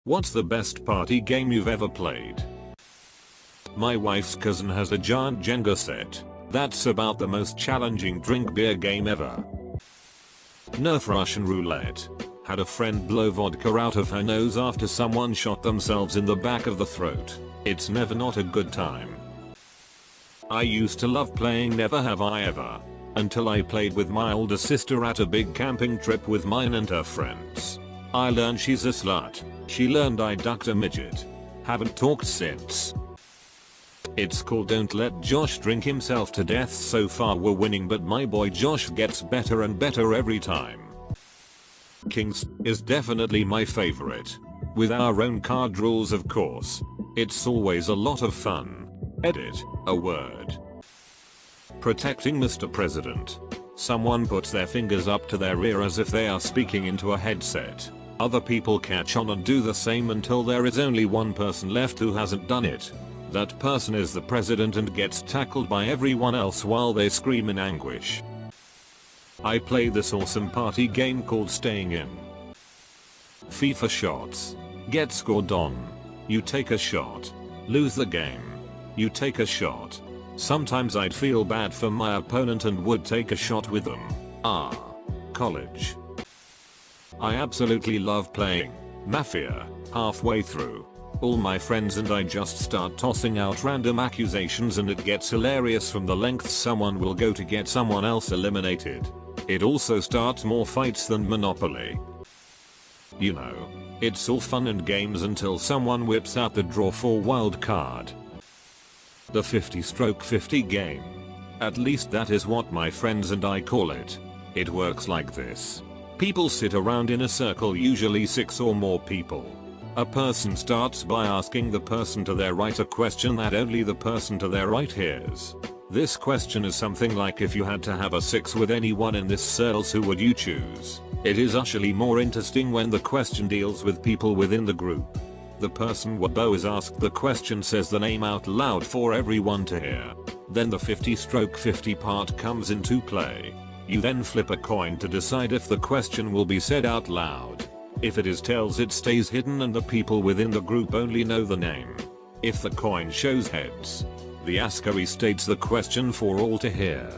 What's the best party game you've ever played? My wife's cousin has a giant Jenga set. That's about the most challenging drink beer game ever. Nerf Russian roulette. Had a friend blow vodka out of her nose after someone shot themselves in the back of the throat. It's never not a good time. I used to love playing Never Have I Ever. Until I played with my older sister at a big camping trip with mine and her friends. I learned she's a slut. She learned I ducked a midget. Haven't talked since. It's called Don't Let Josh Drink Himself to Death. So far we're winning, but my boy Josh gets better and better every time. Kings is definitely my favorite. With our own card rules, of course. It's always a lot of fun. Edit, a word. Protecting Mr. President. Someone puts their fingers up to their ear as if they are speaking into a headset. Other people catch on and do the same until there is only one person left who hasn't done it. That person is the president and gets tackled by everyone else while they scream in anguish. I play this awesome party game called Staying In. FIFA shots. Get scored on. You take a shot. Lose the game. You take a shot. Sometimes I'd feel bad for my opponent and would take a shot with them. College. I absolutely love playing Mafia. Halfway through, all my friends and I just start tossing out random accusations and it gets hilarious from the lengths someone will go to get someone else eliminated. It also starts more fights than Monopoly. You know, it's all fun and games until someone whips out the draw for wild card. The 50/50 game. At least that is what my friends and I call it. It works like this. People sit around in a circle, usually 6 or more people. A person starts by asking the person to their right a question that only the person to their right hears. This question is something like, if you had to have a 6 with anyone in this circle, who would you choose? It is actually more interesting when the question deals with people within the group. The person who is asked the question says the name out loud for everyone to hear. Then the 50/50 part comes into play. You then flip a coin to decide if the question will be said out loud. If it is tails, it stays hidden and the people within the group only know the name. If the coin shows heads, the asker states the question for all to hear.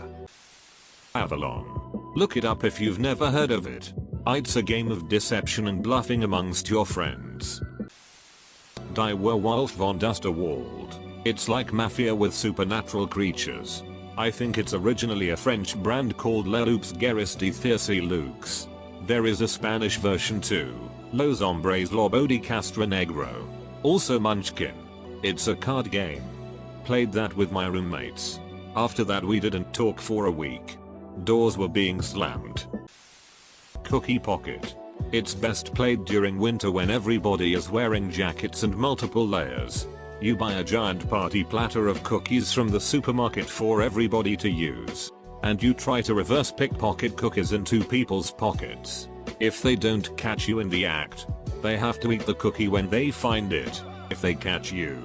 Avalon. Look it up if you've never heard of it. It's a game of deception and bluffing amongst your friends. Die Werwolf von Dusterwald. It's like Mafia with supernatural creatures. I think it's originally a French brand called Les Loups Guerres de Thiercy Lux. There is a Spanish version too. Los Hombres Lobo de Castro Negro. Also Munchkin. It's a card game. Played that with my roommates. After that we didn't talk for a week. Doors were being slammed. Cookie Pocket. It's best played during winter when everybody is wearing jackets and multiple layers. You buy a giant party platter of cookies from the supermarket for everybody to use. And you try to reverse pickpocket cookies into people's pockets. If they don't catch you in the act, they have to eat the cookie when they find it. If they catch you,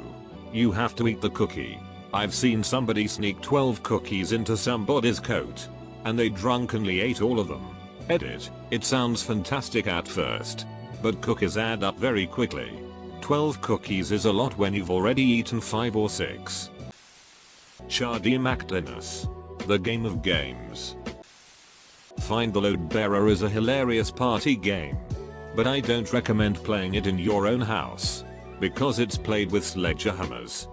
you have to eat the cookie. I've seen somebody sneak 12 cookies into somebody's coat. And they drunkenly ate all of them. Edit. It sounds fantastic at first. But cookies add up very quickly. 12 cookies is a lot when you've already eaten 5 or 6. Chardy McDinnis. The game of games. Find the Load Bearer is a hilarious party game. But I don't recommend playing it in your own house. Because it's played with sledgehammers.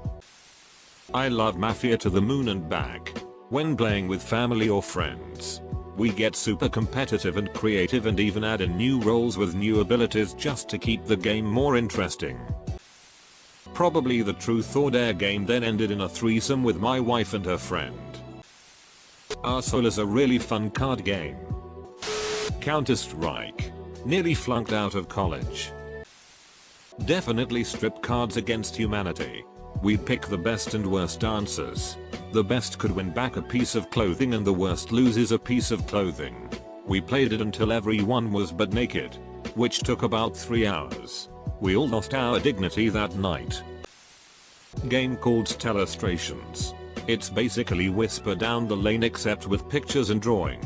I love Mafia to the moon and back. When playing with family or friends, we get super competitive and creative and even add in new roles with new abilities just to keep the game more interesting. Probably the Truth or Dare game then ended in a threesome with my wife and her friend. Arsehole is a really fun card game. Counter-Strike. Nearly flunked out of college. Definitely strip cards against humanity. We pick the best and worst answers. The best could win back a piece of clothing and the worst loses a piece of clothing. We played it until everyone was butt naked, which took about 3 hours. We all lost our dignity that night. Game called Telestrations. It's basically Whisper Down the Lane except with pictures and drawing.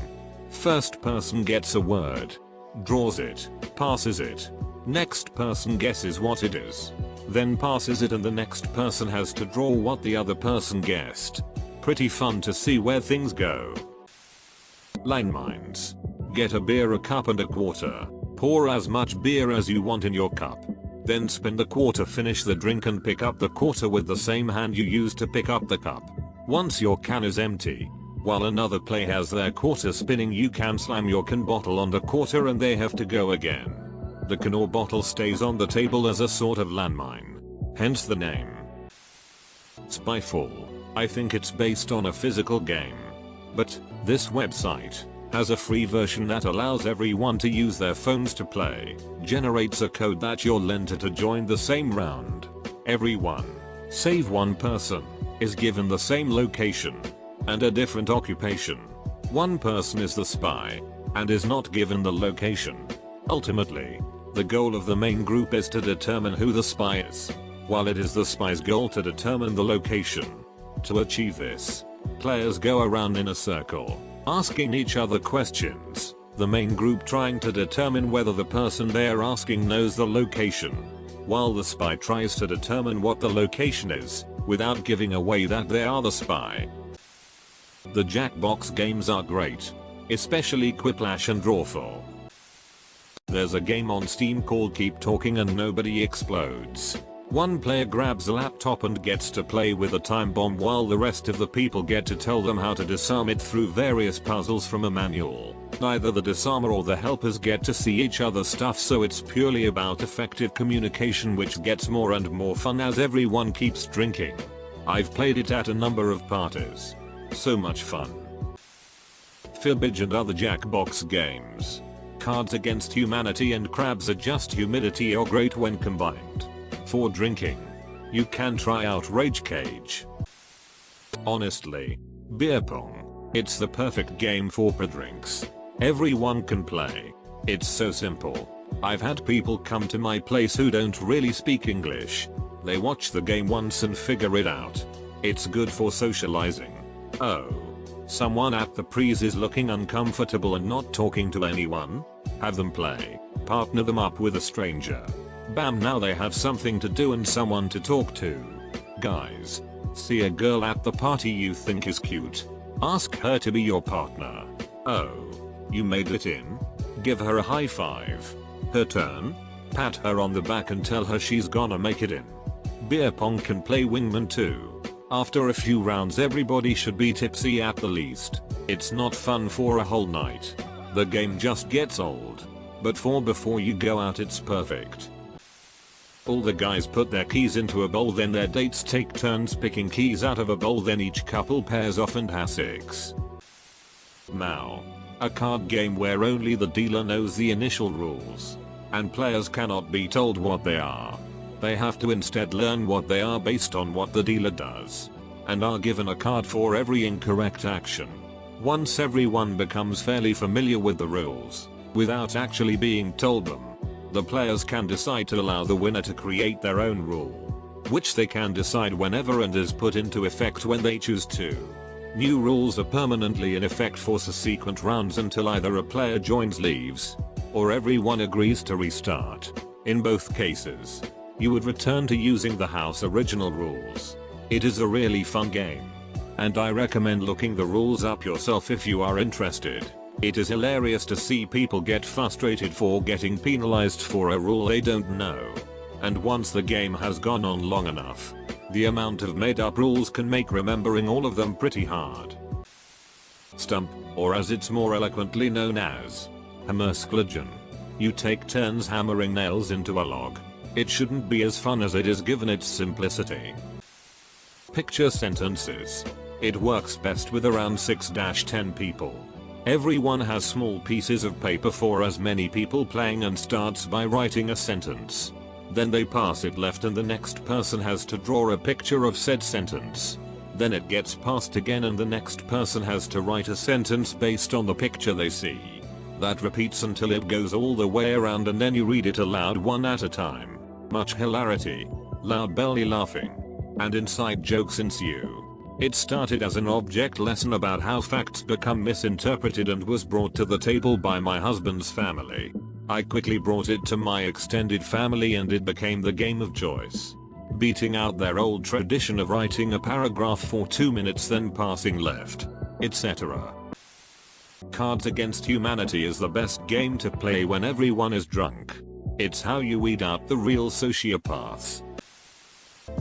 First person gets a word, draws it, passes it, Next person guesses what it is. Then passes it and the next person has to draw what the other person guessed. Pretty fun to see where things go. Landmines. Get a beer, a cup and a quarter. Pour as much beer as you want in your cup. Then spin the quarter, finish the drink and pick up the quarter with the same hand you used to pick up the cup. Once your can is empty, while another player has their quarter spinning, you can slam your can bottle on the quarter and they have to go again. The can or bottle stays on the table as a sort of landmine. Hence the name. Spyfall. I think it's based on a physical game. But this website has a free version that allows everyone to use their phones to play. Generates a code that you'll enter to join the same round. Everyone, save one person, is given the same location and a different occupation. One person is the spy and is not given the location. Ultimately, the goal of the main group is to determine who the spy is, while it is the spy's goal to determine the location. To achieve this, players go around in a circle, asking each other questions, the main group trying to determine whether the person they are asking knows the location, while the spy tries to determine what the location is, without giving away that they are the spy. The Jackbox games are great, especially Quiplash and Drawful. There's a game on Steam called Keep Talking and Nobody Explodes. One player grabs a laptop and gets to play with a time bomb while the rest of the people get to tell them how to disarm it through various puzzles from a manual. Neither the disarmer or the helpers get to see each other's stuff, so it's purely about effective communication, which gets more and more fun as everyone keeps drinking. I've played it at a number of parties. So much fun. Fibbage and other Jackbox games. Cards Against Humanity and Crabs Adjust Humidity are great when combined. For drinking, you can try out Rage Cage. Honestly, beer pong. It's the perfect game for pre-drinks. Everyone can play. It's so simple. I've had people come to my place who don't really speak English. They watch the game once and figure it out. It's good for socializing. Oh. Someone at the prees is looking uncomfortable and not talking to anyone? Have them play. Partner them up with a stranger. Bam, now they have something to do and someone to talk to. Guys, see a girl at the party you think is cute. Ask her to be your partner. Oh, you made it in? Give her a high five. Her turn? Pat her on the back and tell her she's gonna make it in. Beer pong can play wingman too. After a few rounds everybody should be tipsy at the least. It's not fun for a whole night. The game just gets old. But for before you go out it's perfect. All the guys put their keys into a bowl, then their dates take turns picking keys out of a bowl, then each couple pairs off and has 6. Now, a card game where only the dealer knows the initial rules, and players cannot be told what they are. They have to instead learn what they are based on what the dealer does, and are given a card for every incorrect action. Once everyone becomes fairly familiar with the rules, without actually being told them, the players can decide to allow the winner to create their own rule, which they can decide whenever and is put into effect when they choose to. New rules are permanently in effect for subsequent rounds until either a player joins, leaves, or everyone agrees to restart. In both cases, you would return to using the house original rules. It is a really fun game, and I recommend looking the rules up yourself if you are interested. It is hilarious to see people get frustrated for getting penalized for a rule they don't know. And once the game has gone on long enough, the amount of made up rules can make remembering all of them pretty hard. Stump, or as it's more eloquently known as, hammerskledgen. You take turns hammering nails into a log. It shouldn't be as fun as it is given its simplicity. Picture sentences. It works best with around 6-10 people. Everyone has small pieces of paper for as many people playing and starts by writing a sentence. Then they pass it left and the next person has to draw a picture of said sentence. Then it gets passed again and the next person has to write a sentence based on the picture they see. That repeats until it goes all the way around and then you read it aloud one at a time. Much hilarity, loud belly laughing, and inside jokes ensue. It started as an object lesson about how facts become misinterpreted and was brought to the table by my husband's family. I quickly brought it to my extended family and it became the game of choice. Beating out their old tradition of writing a paragraph for 2 minutes then passing left, etc. Cards Against Humanity is the best game to play when everyone is drunk. It's how you weed out the real sociopaths.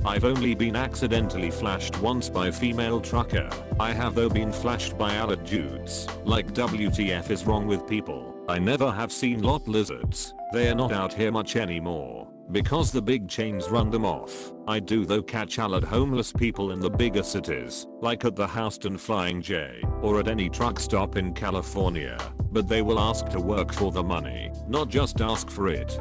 I've only been accidentally flashed once by female trucker. I have though been flashed by allied dudes. Like WTF is wrong with people. I never have seen lot lizards. They are not out here much anymore because the big chains run them off. I do though catch allied homeless people in the bigger cities, like at the Houston Flying J or at any truck stop in California, but they will ask to work for the money, not just ask for it.